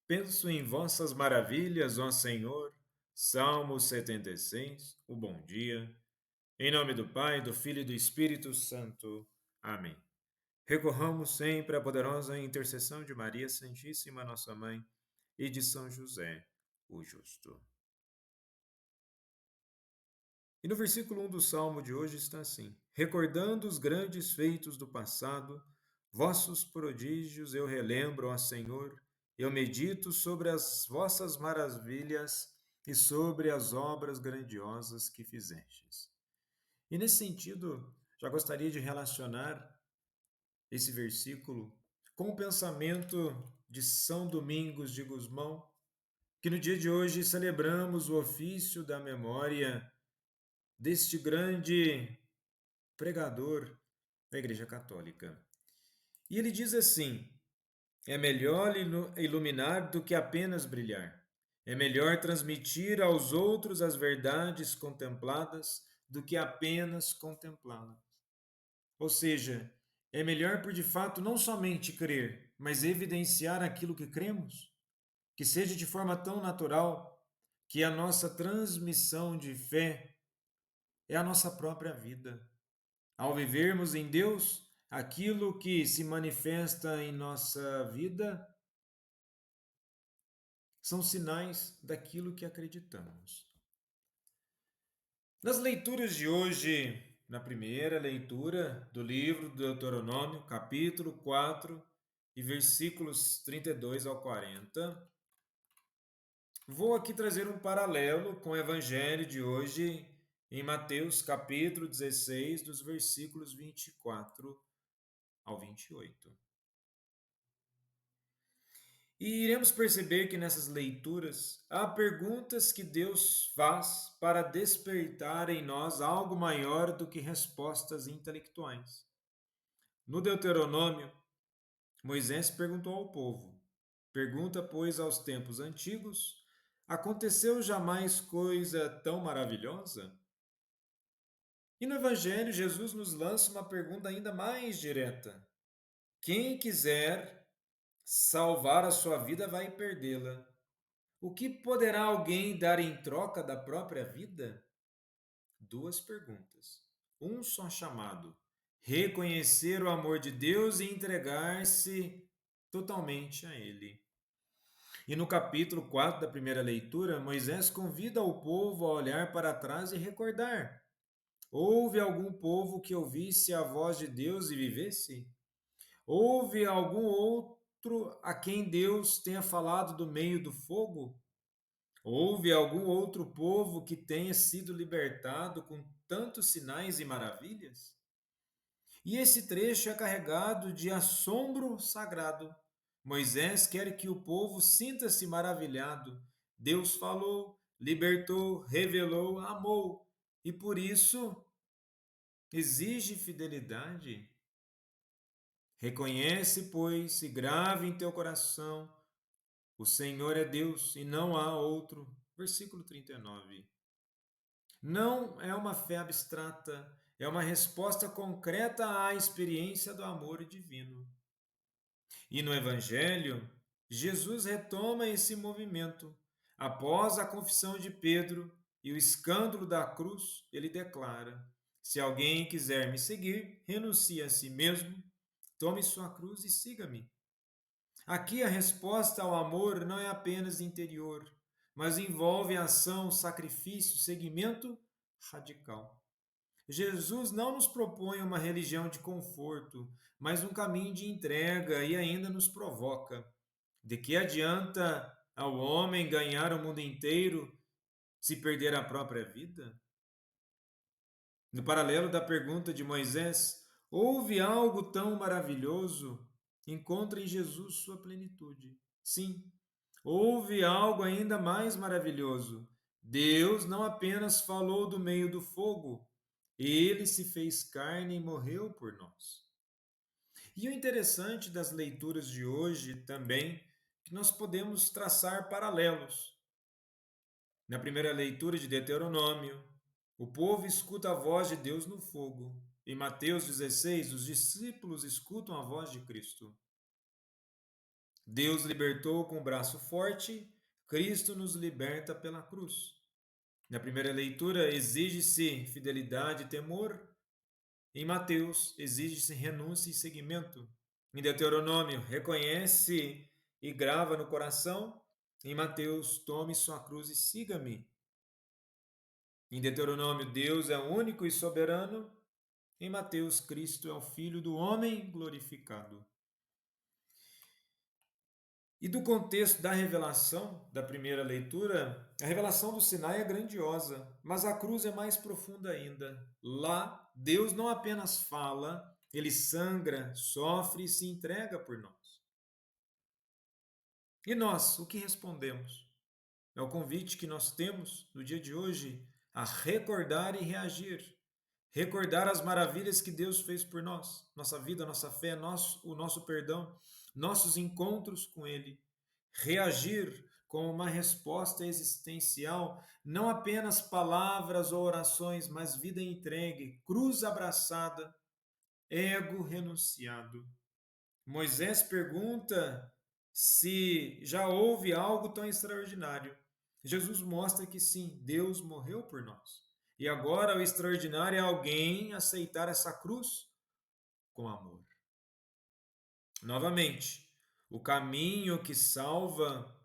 Penso em vossas maravilhas, ó Senhor. Salmo 76, o bom dia. Em nome do Pai, do Filho e do Espírito Santo. Amém. Recorramos sempre à poderosa intercessão de Maria Santíssima, nossa Mãe, e de São José, o Justo. E no versículo 1 do Salmo de hoje está assim: Recordando os grandes feitos do passado, vossos prodígios eu relembro, ó Senhor, eu medito sobre as vossas maravilhas e sobre as obras grandiosas que fizestes. E nesse sentido, já gostaria de relacionar esse versículo com o pensamento de São Domingos de Gusmão, que no dia de hoje celebramos o ofício da memória deste grande pregador da Igreja Católica. E ele diz assim: é melhor iluminar do que apenas brilhar. É melhor transmitir aos outros as verdades contempladas do que apenas contemplá-las. Ou seja, é melhor por de fato não somente crer, mas evidenciar aquilo que cremos, que seja de forma tão natural que a nossa transmissão de fé é a nossa própria vida. Ao vivermos em Deus, aquilo que se manifesta em nossa vida são sinais daquilo que acreditamos. Nas leituras de hoje, na primeira leitura do livro do Deuteronômio, capítulo 4 e versículos 32 ao 40, vou aqui trazer um paralelo com o evangelho de hoje em Mateus, capítulo 16, dos versículos 24 ao 28. E iremos perceber que nessas leituras há perguntas que Deus faz para despertar em nós algo maior do que respostas intelectuais. No Deuteronômio, Moisés perguntou ao povo: Pergunta, pois, aos tempos antigos: Aconteceu jamais coisa tão maravilhosa? E no Evangelho, Jesus nos lança uma pergunta ainda mais direta: Quem quiser salvar a sua vida vai perdê-la. O que poderá alguém dar em troca da própria vida? Duas perguntas. Um só chamado: reconhecer o amor de Deus e entregar-se totalmente a Ele. E no capítulo 4 da primeira leitura, Moisés convida o povo a olhar para trás e recordar: houve algum povo que ouvisse a voz de Deus e vivesse? Houve algum outro a quem Deus tenha falado do meio do fogo? Houve algum outro povo que tenha sido libertado com tantos sinais e maravilhas? E esse trecho é carregado de assombro sagrado. Moisés quer que o povo sinta-se maravilhado. Deus falou, libertou, revelou, amou. E por isso exige fidelidade. Reconhece, pois, e grave em teu coração: o Senhor é Deus e não há outro. Versículo 39. Não é uma fé abstrata, é uma resposta concreta à experiência do amor divino. E no Evangelho, Jesus retoma esse movimento. Após a confissão de Pedro e o escândalo da cruz, ele declara: Se alguém quiser me seguir, renuncie a si mesmo, tome sua cruz e siga-me. Aqui a resposta ao amor não é apenas interior, mas envolve ação, sacrifício, seguimento radical. Jesus não nos propõe uma religião de conforto, mas um caminho de entrega e ainda nos provoca. De que adianta ao homem ganhar o mundo inteiro se perder a própria vida? No paralelo da pergunta de Moisés, houve algo tão maravilhoso? Encontra em Jesus sua plenitude. Sim, houve algo ainda mais maravilhoso. Deus não apenas falou do meio do fogo, ele se fez carne e morreu por nós. E o interessante das leituras de hoje também é que nós podemos traçar paralelos. Na primeira leitura de Deuteronômio, o povo escuta a voz de Deus no fogo. Em Mateus 16, os discípulos escutam a voz de Cristo. Deus libertou com o braço forte, Cristo nos liberta pela cruz. Na primeira leitura, exige-se fidelidade e temor. Em Mateus, exige-se renúncia e seguimento. Em Deuteronômio, reconhece e grava no coração. Em Mateus, tome sua cruz e siga-me. Em Deuteronômio, Deus é único e soberano. Em Mateus, Cristo é o Filho do homem glorificado. E do contexto da revelação, da primeira leitura, a revelação do Sinai é grandiosa, mas a cruz é mais profunda ainda. Lá, Deus não apenas fala, ele sangra, sofre e se entrega por nós. E nós, o que respondemos? É o convite que nós temos no dia de hoje a recordar e reagir. Recordar as maravilhas que Deus fez por nós, nossa vida, nossa fé, o nosso perdão, nossos encontros com Ele. Reagir com uma resposta existencial, não apenas palavras ou orações, mas vida entregue, cruz abraçada, ego renunciado. Moisés pergunta se já houve algo tão extraordinário. Jesus mostra que sim, Deus morreu por nós. E agora o extraordinário é alguém aceitar essa cruz com amor. Novamente, o caminho que salva,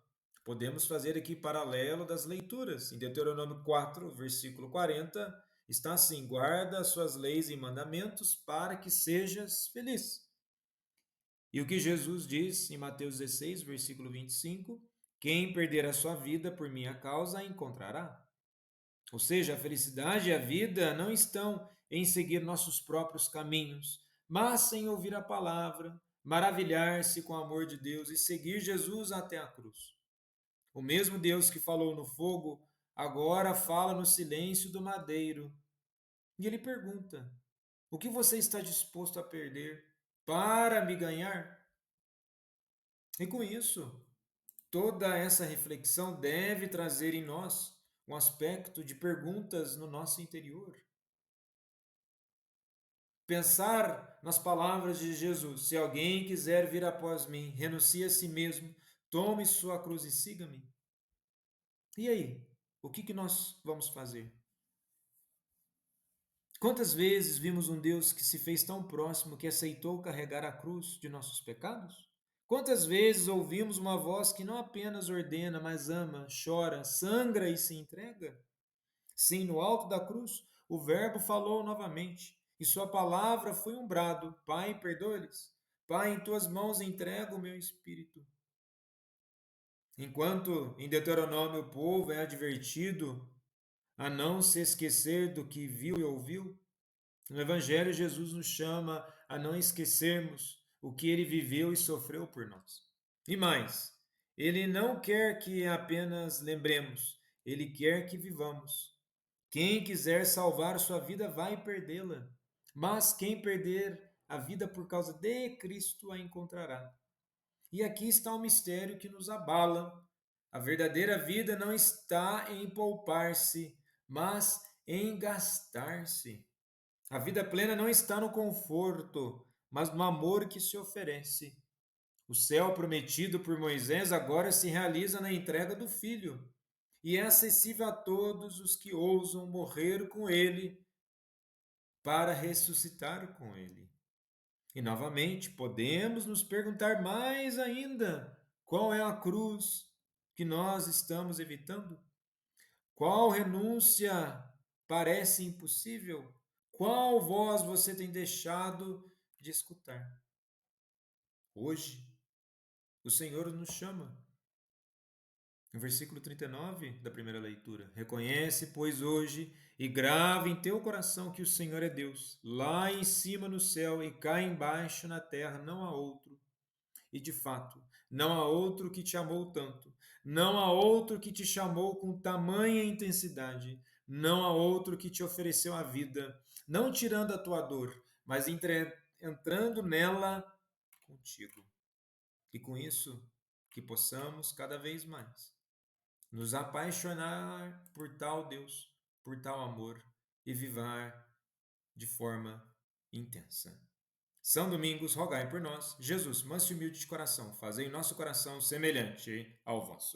podemos fazer aqui paralelo das leituras. Em Deuteronômio 4, versículo 40, está assim: guarda as suas leis e mandamentos para que sejas feliz. E o que Jesus diz em Mateus 16, versículo 25: quem perder a sua vida por minha causa a encontrará. Ou seja, a felicidade e a vida não estão em seguir nossos próprios caminhos, mas em ouvir a palavra, maravilhar-se com o amor de Deus e seguir Jesus até a cruz. O mesmo Deus que falou no fogo, agora fala no silêncio do madeiro. E ele pergunta: o que você está disposto a perder para me ganhar? E com isso, toda essa reflexão deve trazer em nós um aspecto de perguntas no nosso interior. Pensar nas palavras de Jesus: se alguém quiser vir após mim, renuncie a si mesmo, tome sua cruz e siga-me. E aí, o que nós vamos fazer? Quantas vezes vimos um Deus que se fez tão próximo que aceitou carregar a cruz de nossos pecados? Quantas vezes ouvimos uma voz que não apenas ordena, mas ama, chora, sangra e se entrega? Sim, no alto da cruz, o Verbo falou novamente, e sua palavra foi um brado: Pai, perdoa-lhes. Pai, em tuas mãos entrego o meu espírito. Enquanto em Deuteronômio o povo é advertido a não se esquecer do que viu e ouviu, no Evangelho Jesus nos chama a não esquecermos o que ele viveu e sofreu por nós. E mais, ele não quer que apenas lembremos, ele quer que vivamos. Quem quiser salvar sua vida vai perdê-la, mas quem perder a vida por causa de Cristo a encontrará. E aqui está o mistério que nos abala. A verdadeira vida não está em poupar-se, mas em gastar-se. A vida plena não está no conforto, mas no amor que se oferece. O céu prometido por Moisés agora se realiza na entrega do Filho e é acessível a todos os que ousam morrer com ele para ressuscitar com ele. E novamente podemos nos perguntar mais ainda: qual é a cruz que nós estamos evitando? Qual renúncia parece impossível? Qual voz você tem deixado de escutar? Hoje, o Senhor nos chama. No versículo 39 da primeira leitura: reconhece, pois, hoje e grave em teu coração que o Senhor é Deus. Lá em cima no céu e cá embaixo na terra não há outro. E de fato, não há outro que te amou tanto. Não há outro que te chamou com tamanha intensidade. Não há outro que te ofereceu a vida, não tirando a tua dor, mas entrando nela contigo. E com isso, que possamos cada vez mais nos apaixonar por tal Deus, por tal amor e viver de forma intensa. São Domingos, rogai por nós. Jesus, manso e humilde de coração, fazei nosso coração semelhante ao vosso.